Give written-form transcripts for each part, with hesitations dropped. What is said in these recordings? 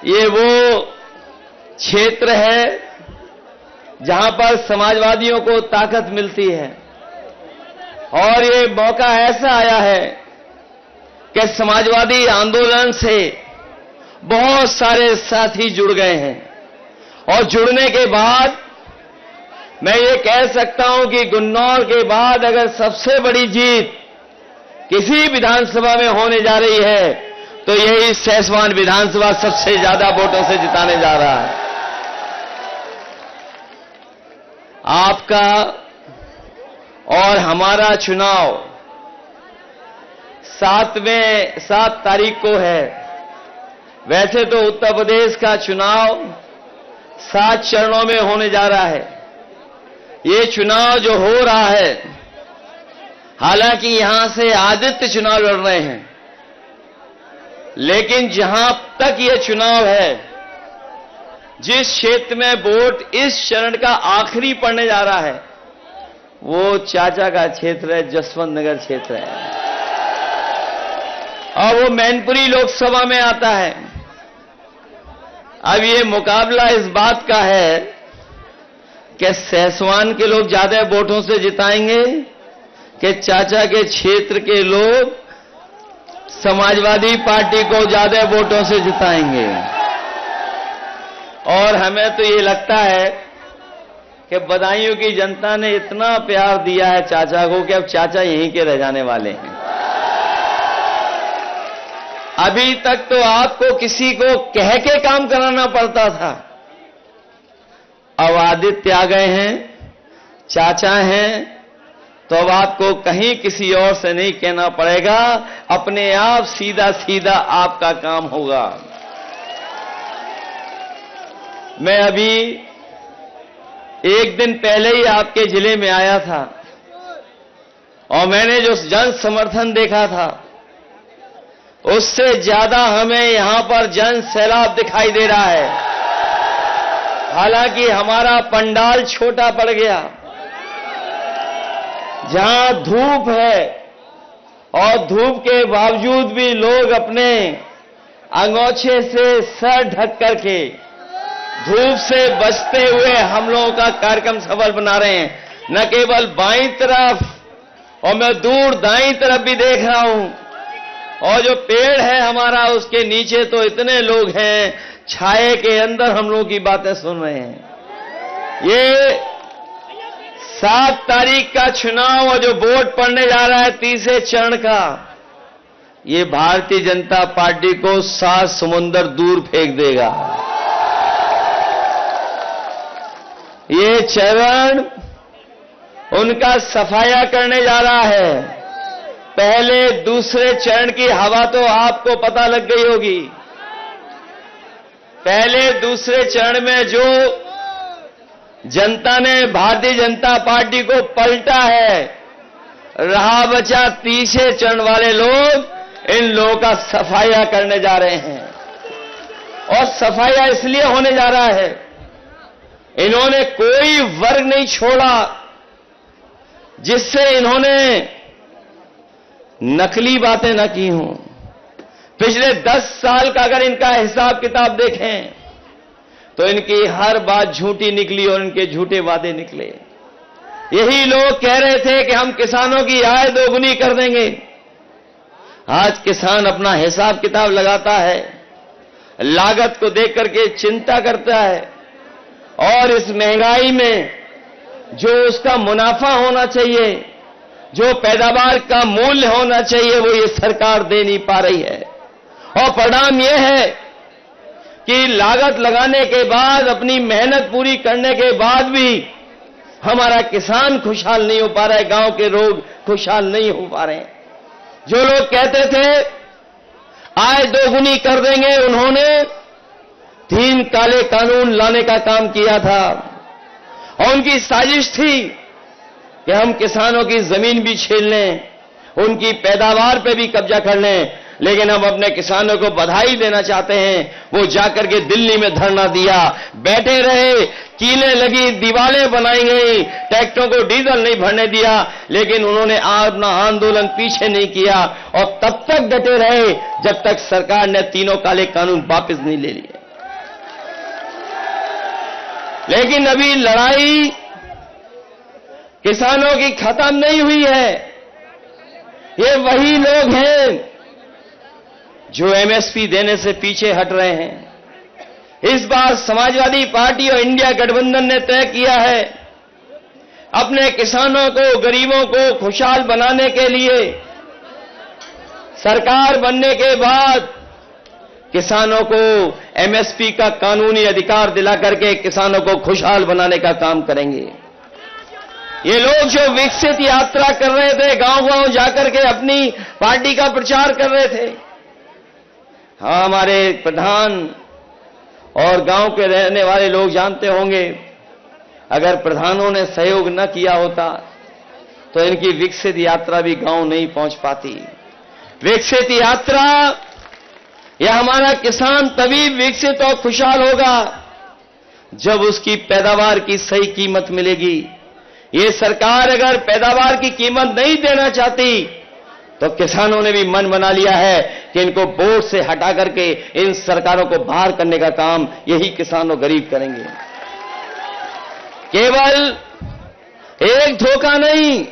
ये वो क्षेत्र है जहां पर समाजवादियों को ताकत मिलती है और ये मौका ऐसा आया है कि समाजवादी आंदोलन से बहुत सारे साथी जुड़ गए हैं और जुड़ने के बाद मैं ये कह सकता हूं कि गुन्नौर के बाद अगर सबसे बड़ी जीत किसी विधानसभा में होने जा रही है तो यही सैसवान विधानसभा सबसे ज्यादा वोटों से जिताने जा रहा है। आपका और हमारा चुनाव 7 तारीख को है। वैसे तो उत्तर प्रदेश का चुनाव 7 चरणों में होने जा रहा है। ये चुनाव जो हो रहा है, हालांकि यहां से आदित्य चुनाव लड़ रहे हैं, लेकिन जहां तक ये चुनाव है, जिस क्षेत्र में वोट इस चरण का आखिरी पड़ने जा रहा है, वो चाचा का क्षेत्र है, जसवंत नगर क्षेत्र है और वो मैनपुरी लोकसभा में आता है। अब ये मुकाबला इस बात का है कि सैसवान के लोग ज्यादा वोटों से जिताएंगे कि चाचा के क्षेत्र के लोग समाजवादी पार्टी को ज्यादा वोटों से जिताएंगे। और हमें तो ये लगता है कि बदायूं की जनता ने इतना प्यार दिया है चाचा को कि अब चाचा यहीं के रह जाने वाले हैं। अभी तक तो आपको किसी को कह के काम कराना पड़ता था, अब आदित्य आ गए हैं, चाचा हैं, तो अब आपको कहीं किसी और से नहीं कहना पड़ेगा, अपने आप सीधा सीधा आपका काम होगा। मैं अभी 1 दिन पहले ही आपके जिले में आया था और मैंने जो जन समर्थन देखा था, उससे ज्यादा हमें यहां पर जन सैलाब दिखाई दे रहा है। हालांकि हमारा पंडाल छोटा पड़ गया, जहां धूप है और धूप के बावजूद भी लोग अपने अंगोछे से सर ढक करके धूप से बचते हुए हम लोगों का कार्यक्रम सफल बना रहे हैं। न केवल बाईं तरफ और मैं दूर दाईं तरफ भी देख रहा हूं, और जो पेड़ है हमारा उसके नीचे तो इतने लोग हैं, छाए के अंदर हम लोगों की बातें सुन रहे हैं। ये 7 तारीख का चुनाव और जो वोट पड़ने जा रहा है तीसरे चरण का, ये भारतीय जनता पार्टी को 7 समुंदर दूर फेंक देगा। ये चरण उनका सफाया करने जा रहा है। पहले दूसरे चरण की हवा तो आपको पता लग गई होगी। पहले दूसरे चरण में जो जनता ने भारतीय जनता पार्टी को पलटा है, रहा बचा तीसरे चरण वाले लोग इन लोगों का सफाया करने जा रहे हैं। और सफाया इसलिए होने जा रहा है, इन्होंने कोई वर्ग नहीं छोड़ा जिससे इन्होंने नकली बातें न की हों। पिछले 10 साल का अगर इनका हिसाब किताब देखें तो इनकी हर बात झूठी निकली और इनके झूठे वादे निकले। यही लोग कह रहे थे कि हम किसानों की आय दोगुनी कर देंगे। आज किसान अपना हिसाब किताब लगाता है, लागत को देख करके चिंता करता है और इस महंगाई में जो उसका मुनाफा होना चाहिए, जो पैदावार का मूल्य होना चाहिए, वो ये सरकार दे नहीं पा रही है। और परिणाम यह है कि लागत लगाने के बाद, अपनी मेहनत पूरी करने के बाद भी हमारा किसान खुशहाल नहीं हो पा रहा है, गांव के लोग खुशहाल नहीं हो पा रहे हैं। जो लोग कहते थे आय दोगुनी कर देंगे, उन्होंने 3 काले कानून लाने का काम किया था और उनकी साजिश थी कि हम किसानों की जमीन भी छीन लें, उनकी पैदावार पे भी कब्जा कर लें। लेकिन हम अपने किसानों को बधाई देना चाहते हैं, वो जाकर के दिल्ली में धरना दिया, बैठे रहे, कीलें लगी, दीवारें बनाई गई, ट्रैक्टरों को डीजल नहीं भरने दिया, लेकिन उन्होंने अपना आंदोलन पीछे नहीं किया और तब तक डटे रहे जब तक सरकार ने तीनों काले कानून वापस नहीं ले लिए। लेकिन अभी लड़ाई किसानों की खत्म नहीं हुई है। ये वही लोग हैं जो एमएसपी देने से पीछे हट रहे हैं। इस बार समाजवादी पार्टी और इंडिया गठबंधन ने तय किया है अपने किसानों को, गरीबों को खुशहाल बनाने के लिए सरकार बनने के बाद किसानों को एमएसपी का कानूनी अधिकार दिला करके किसानों को खुशहाल बनाने का काम करेंगे। ये लोग जो विकसित यात्रा कर रहे थे, गांव-गांव जाकर के अपनी पार्टी का प्रचार कर रहे थे, हाँ, हमारे प्रधान और गांव के रहने वाले लोग जानते होंगे, अगर प्रधानों ने सहयोग न किया होता तो इनकी विकसित यात्रा भी गांव नहीं पहुंच पाती। विकसित यात्रा, यह हमारा किसान तभी विकसित और खुशहाल होगा जब उसकी पैदावार की सही कीमत मिलेगी। ये सरकार अगर पैदावार की कीमत नहीं देना चाहती तो किसानों ने भी मन बना लिया है कि इनको बोर्ड से हटा करके इन सरकारों को बाहर करने का काम यही किसान और गरीब करेंगे। केवल एक धोखा नहीं,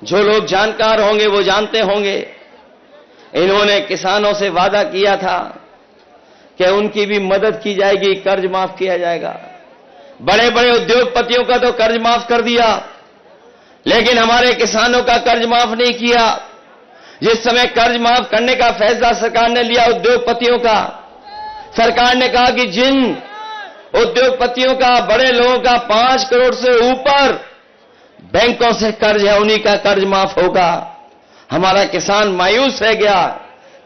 जो लोग जानकार होंगे वो जानते होंगे, इन्होंने किसानों से वादा किया था कि उनकी भी मदद की जाएगी, कर्ज माफ किया जाएगा। बड़े बड़े उद्योगपतियों का तो कर्ज माफ कर दिया, लेकिन हमारे किसानों का कर्ज माफ नहीं किया। जिस समय कर्ज माफ करने का फैसला सरकार ने लिया उद्योगपतियों का, सरकार ने कहा कि जिन उद्योगपतियों का, बड़े लोगों का 5 करोड़ से ऊपर बैंकों से कर्ज है, उन्हीं का कर्ज माफ होगा। हमारा किसान मायूस रह गया,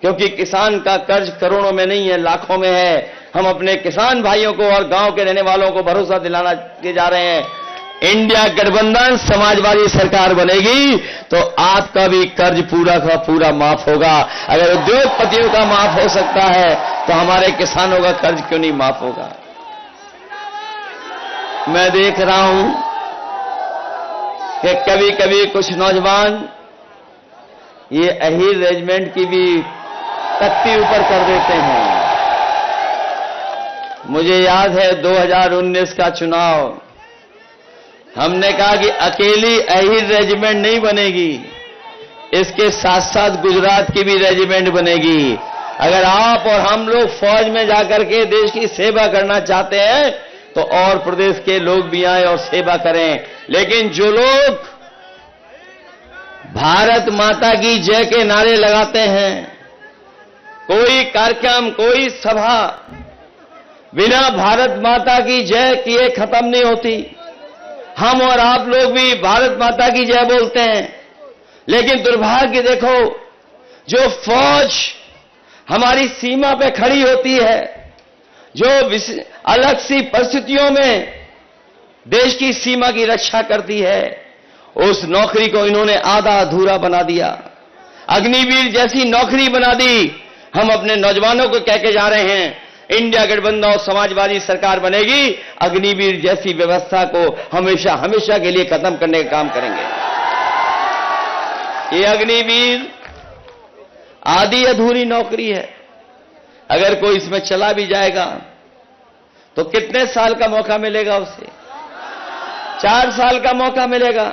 क्योंकि किसान का कर्ज करोड़ों में नहीं है, लाखों में है। हम अपने किसान भाइयों को और गांव के रहने वालों को भरोसा दिलाना के जा रहे हैं, इंडिया गठबंधन समाजवादी सरकार बनेगी तो आपका भी कर्ज पूरा का पूरा माफ होगा। अगर उद्योगपतियों का माफ हो सकता है तो हमारे किसानों का कर्ज क्यों नहीं माफ होगा। मैं देख रहा हूं कि कभी कभी कुछ नौजवान ये अहीर रेजिमेंट की भी तख्ती ऊपर कर देते हैं। मुझे याद है 2019 का चुनाव, हमने कहा कि अकेली अहीर रेजिमेंट नहीं बनेगी, इसके साथ साथ गुजरात की भी रेजिमेंट बनेगी। अगर आप और हम लोग फौज में जाकर के देश की सेवा करना चाहते हैं तो और प्रदेश के लोग भी आए और सेवा करें। लेकिन जो लोग भारत माता की जय के नारे लगाते हैं, कोई कार्यक्रम, कोई सभा बिना भारत माता की जय किए खत्म नहीं होती। हम और आप लोग भी भारत माता की जय बोलते हैं, लेकिन दुर्भाग्य देखो, जो फौज हमारी सीमा पे खड़ी होती है, जो अलग सी परिस्थितियों में देश की सीमा की रक्षा करती है, उस नौकरी को इन्होंने आधा अधूरा बना दिया। अग्निवीर जैसी नौकरी बना दी। हम अपने नौजवानों को कह के जा रहे हैं, इंडिया गठबंधन और समाजवादी सरकार बनेगी, अग्निवीर जैसी व्यवस्था को हमेशा हमेशा के लिए खत्म करने का काम करेंगे। ये अग्निवीर आधी अधूरी नौकरी है। अगर कोई इसमें चला भी जाएगा तो कितने साल का मौका मिलेगा उसे? 4 साल का मौका मिलेगा,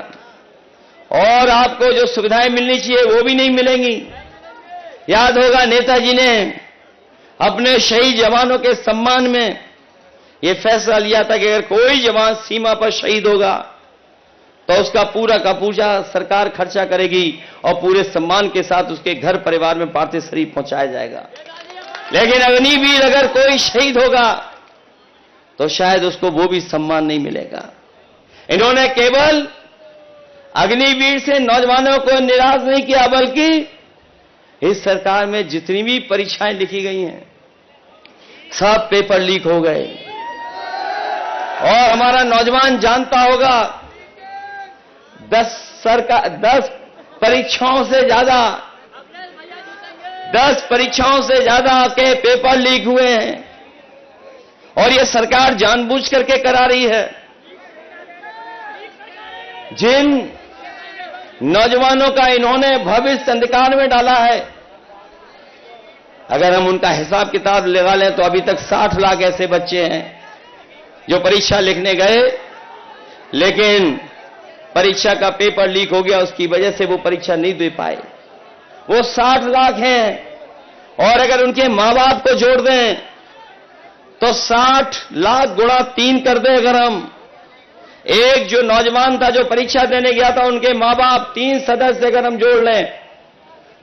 और आपको जो सुविधाएं मिलनी चाहिए वो भी नहीं मिलेंगी। याद होगा, नेताजी ने अपने शहीद जवानों के सम्मान में यह फैसला लिया था कि अगर कोई जवान सीमा पर शहीद होगा तो उसका पूरा का पूरा सरकार खर्चा करेगी और पूरे सम्मान के साथ उसके घर परिवार में पार्थिव शरीर पहुंचाया जाएगा। लेकिन अग्निवीर अगर कोई शहीद होगा तो शायद उसको वो भी सम्मान नहीं मिलेगा। इन्होंने केवल अग्निवीर से नौजवानों को निराश नहीं किया, बल्कि इस सरकार में जितनी भी परीक्षाएं लिखी गई हैं सब पेपर लीक हो गए। और हमारा नौजवान जानता होगा, 10 परीक्षाओं से ज्यादा के पेपर लीक हुए हैं, और यह सरकार जानबूझ करके करा रही है। जिन नौजवानों का इन्होंने भविष्य अंधकार में डाला है, अगर हम उनका हिसाब किताब लगा लें तो अभी तक 60 लाख ऐसे बच्चे हैं जो परीक्षा लिखने गए, लेकिन परीक्षा का पेपर लीक हो गया, उसकी वजह से वो परीक्षा नहीं दे पाए। वो 60 लाख हैं, और अगर उनके मां बाप को जोड़ दें तो 60 लाख गुणा 3 कर दें। अगर हम एक जो नौजवान था जो परीक्षा देने गया था, उनके मां बाप 3 सदस्य अगर हम जोड़ लें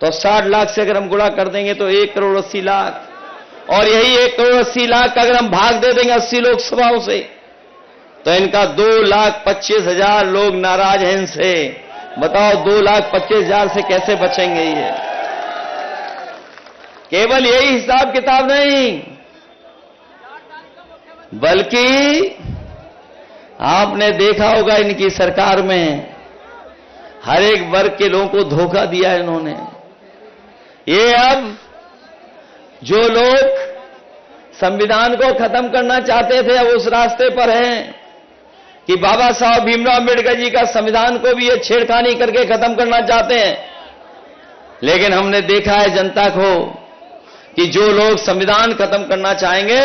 तो 60 लाख से अगर हम गुणा कर देंगे तो 1 करोड़ 80 लाख, और यही 1 करोड़ 80 लाख का अगर हम भाग दे देंगे 80 लोकसभाओं से, तो इनका 2,25,000 लोग नाराज हैं इनसे। बताओ 2,25,000 से कैसे बचेंगे ये? केवल यही हिसाब किताब नहीं, बल्कि आपने देखा होगा इनकी सरकार में हर एक वर्ग के लोगों को धोखा दिया है इन्होंने। ये अब जो लोग संविधान को खत्म करना चाहते थे, अब उस रास्ते पर हैं कि बाबा साहब भीमराव अम्बेडकर जी का संविधान को भी ये छेड़खानी करके खत्म करना चाहते हैं। लेकिन हमने देखा है जनता को कि जो लोग संविधान खत्म करना चाहेंगे,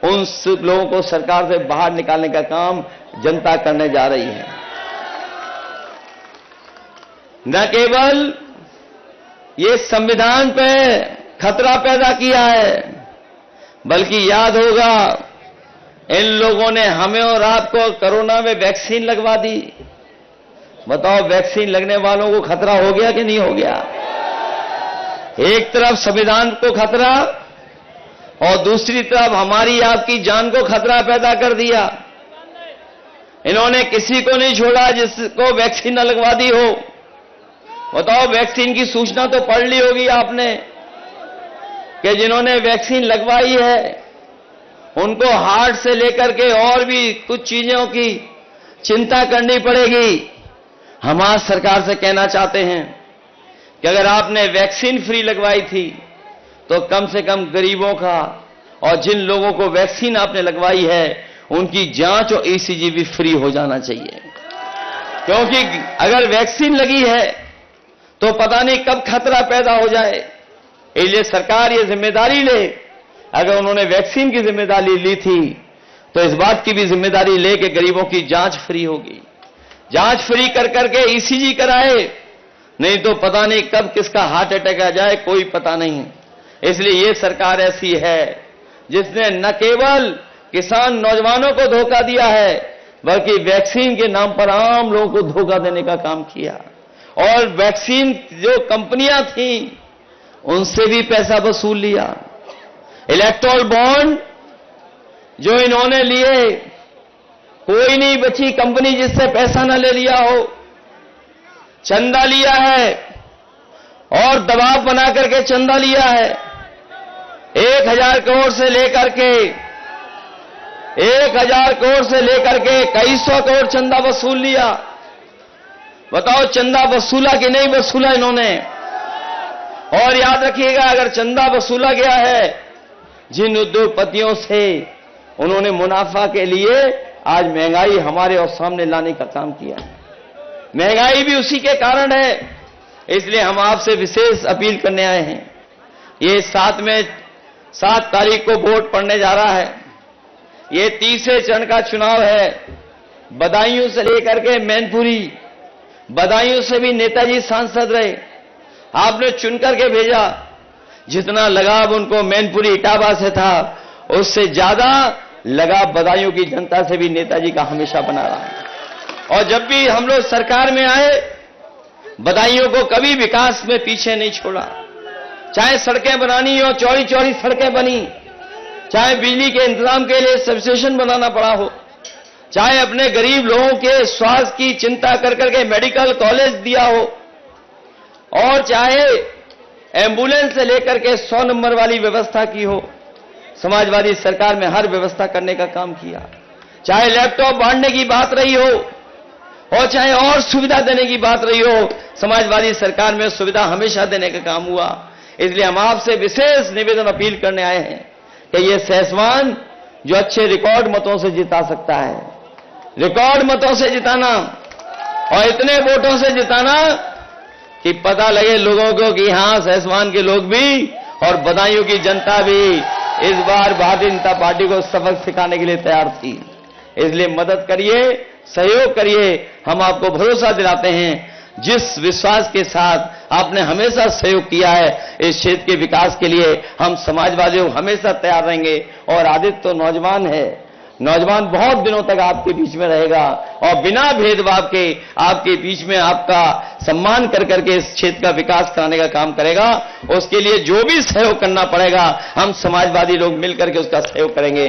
उन लोगों को सरकार से बाहर निकालने का काम जनता करने जा रही है। न केवल ये संविधान पे खतरा पैदा किया है, बल्कि याद होगा इन लोगों ने हमें और आपको कोरोना में वैक्सीन लगवा दी। बताओ वैक्सीन लगने वालों को खतरा हो गया कि नहीं हो गया? एक तरफ संविधान को खतरा और दूसरी तरफ हमारी आपकी जान को खतरा पैदा कर दिया। इन्होंने किसी को नहीं छोड़ा जिसको वैक्सीन न लगवा दी हो। बताओ वैक्सीन की सूचना तो पढ़ ली होगी आपने कि जिन्होंने वैक्सीन लगवाई है उनको हार्ट से लेकर के और भी कुछ चीजों की चिंता करनी पड़ेगी। हम आज सरकार से कहना चाहते हैं कि अगर आपने वैक्सीन फ्री लगवाई थी तो कम से कम गरीबों का और जिन लोगों को वैक्सीन आपने लगवाई है उनकी जांच और ईसीजी भी फ्री हो जाना चाहिए। क्योंकि अगर वैक्सीन लगी है तो पता नहीं कब खतरा पैदा हो जाए। इसलिए सरकार ये जिम्मेदारी ले, अगर उन्होंने वैक्सीन की जिम्मेदारी ली थी तो इस बात की भी जिम्मेदारी ले कि गरीबों की जांच फ्री होगी। जांच फ्री कर करके ईसीजी कराए, नहीं तो पता नहीं कब किसका हार्ट अटैक आ जाए, कोई पता नहीं। इसलिए ये सरकार ऐसी है जिसने न केवल किसान नौजवानों को धोखा दिया है, बल्कि वैक्सीन के नाम पर आम लोगों को धोखा देने का काम किया। और वैक्सीन जो कंपनियां थीं उनसे भी पैसा वसूल लिया। इलेक्टोरल बॉन्ड जो इन्होंने लिए, कोई नहीं बची कंपनी जिससे पैसा न ले लिया हो। चंदा लिया है और दबाव बना करके चंदा लिया है। 1,000 करोड़ से लेकर के 1,000 करोड़ से लेकर के कई सौ करोड़ चंदा वसूल लिया। बताओ चंदा वसूला कि नहीं वसूला इन्होंने? और याद रखिएगा, अगर चंदा वसूला गया है, जिन उद्योगपतियों से उन्होंने मुनाफा के लिए आज महंगाई हमारे और सामने लाने का काम किया है, महंगाई भी उसी के कारण है। इसलिए हम आपसे विशेष अपील करने आए हैं। ये 7 तारीख को वोट पड़ने जा रहा है। ये तीसरे चरण का चुनाव है। बदायूं से लेकर के मैनपुरी, बदायूं से भी नेताजी सांसद रहे, आपने चुन करके भेजा। जितना लगाव उनको मैनपुरी इटावा से था, उससे ज्यादा लगाव बदायूं की जनता से भी नेताजी का हमेशा बना रहा है। और जब भी हम लोग सरकार में आए, बदायूं को कभी विकास में पीछे नहीं छोड़ा। चाहे सड़कें बनानी हो, चौड़ी चौड़ी सड़कें बनी, चाहे बिजली के इंतजाम के लिए सबस्टेशन बनाना पड़ा हो, चाहे अपने गरीब लोगों के स्वास्थ्य की चिंता कर करके मेडिकल कॉलेज दिया हो, और चाहे एम्बुलेंस से लेकर के 100 नंबर वाली व्यवस्था की हो। समाजवादी सरकार में हर व्यवस्था करने का काम किया। चाहे लैपटॉप बांटने की बात रही हो और चाहे और सुविधा देने की बात रही हो, समाजवादी सरकार में सुविधा हमेशा देने का काम हुआ। इसलिए हम आपसे विशेष निवेदन अपील करने आए हैं कि ये सहसवान जो अच्छे रिकॉर्ड मतों से जिता सकता है, रिकॉर्ड मतों से जिताना और इतने वोटों से जिताना कि पता लगे लोगों को कि हां सहसवान के लोग भी और बदायूं की जनता भी इस बार भारतीय जनता पार्टी को सबक सिखाने के लिए तैयार थी। इसलिए मदद करिए, सहयोग करिए। हम आपको भरोसा दिलाते हैं, जिस विश्वास के साथ आपने हमेशा सहयोग किया है इस क्षेत्र के विकास के लिए, हम समाजवादी हमेशा तैयार रहेंगे। और आदित्य तो नौजवान है, नौजवान बहुत दिनों तक आपके बीच में रहेगा और बिना भेदभाव के आपके बीच में आपका सम्मान कर करके इस क्षेत्र का विकास कराने का काम करेगा। उसके लिए जो भी सहयोग करना पड़ेगा, हम समाजवादी लोग मिलकर के उसका सहयोग करेंगे।